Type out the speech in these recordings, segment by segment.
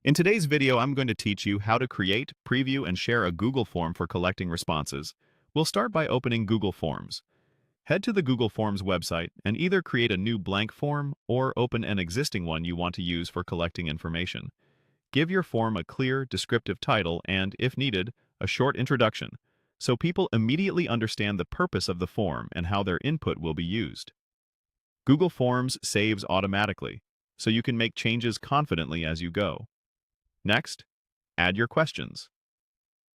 In today's video, I'm going to teach you how to create, preview, and share a Google form for collecting responses. We'll start by opening Google Forms. Head to the Google Forms website and either create a new blank form or open an existing one you want to use for collecting information. Give your form a clear, descriptive title and, if needed, a short introduction, so people immediately understand the purpose of the form and how their input will be used. Google Forms saves automatically, so you can make changes confidently as you go. Next, add your questions.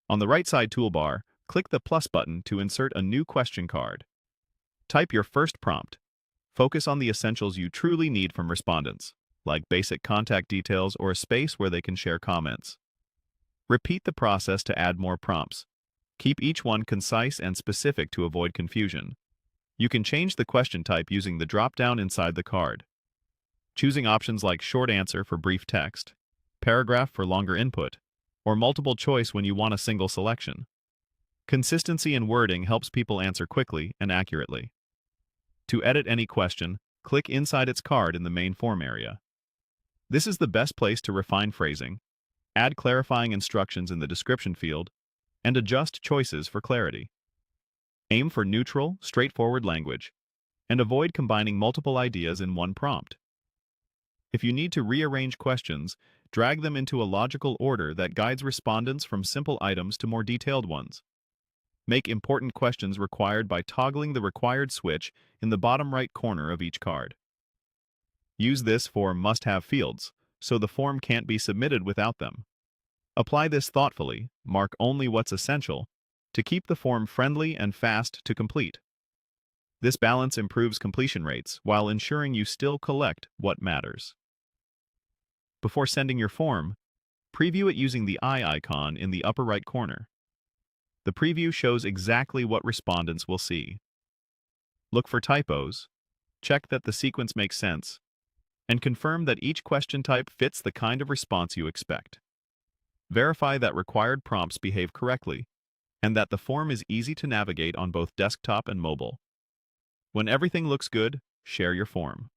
On the right side toolbar, click the plus button to insert a new question card. Type your first prompt. Focus on the essentials you truly need from respondents, like basic contact details or a space where they can share comments. Repeat the process to add more prompts. Keep each one concise and specific to avoid confusion. You can change the question type using the drop-down inside the card. Choosing options like short answer for brief text, paragraph for longer input, or multiple choice when you want a single selection. Consistency in wording helps people answer quickly and accurately. To edit any question, click inside its card in the main form area. This is the best place to refine phrasing, add clarifying instructions in the description field, and adjust choices for clarity. Aim for neutral, straightforward language, and avoid combining multiple ideas in one prompt. If you need to rearrange questions, drag them into a logical order that guides respondents from simple items to more detailed ones. Make important questions required by toggling the required switch in the bottom right corner of each card. Use this for must-have fields, so the form can't be submitted without them. Apply this thoughtfully, mark only what's essential, to keep the form friendly and fast to complete. This balance improves completion rates while ensuring you still collect what matters. Before sending your form, preview it using the eye icon in the upper right corner. The preview shows exactly what respondents will see. Look for typos, check that the sequence makes sense, and confirm that each question type fits the kind of response you expect. Verify that required prompts behave correctly, and that the form is easy to navigate on both desktop and mobile. When everything looks good, share your form.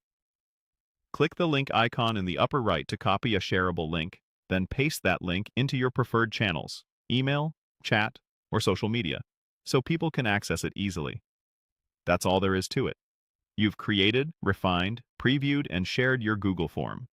Click the link icon in the upper right to copy a shareable link, then paste that link into your preferred channels, email, chat, or social media, so people can access it easily. That's all there is to it. You've created, refined, previewed, and shared your Google form.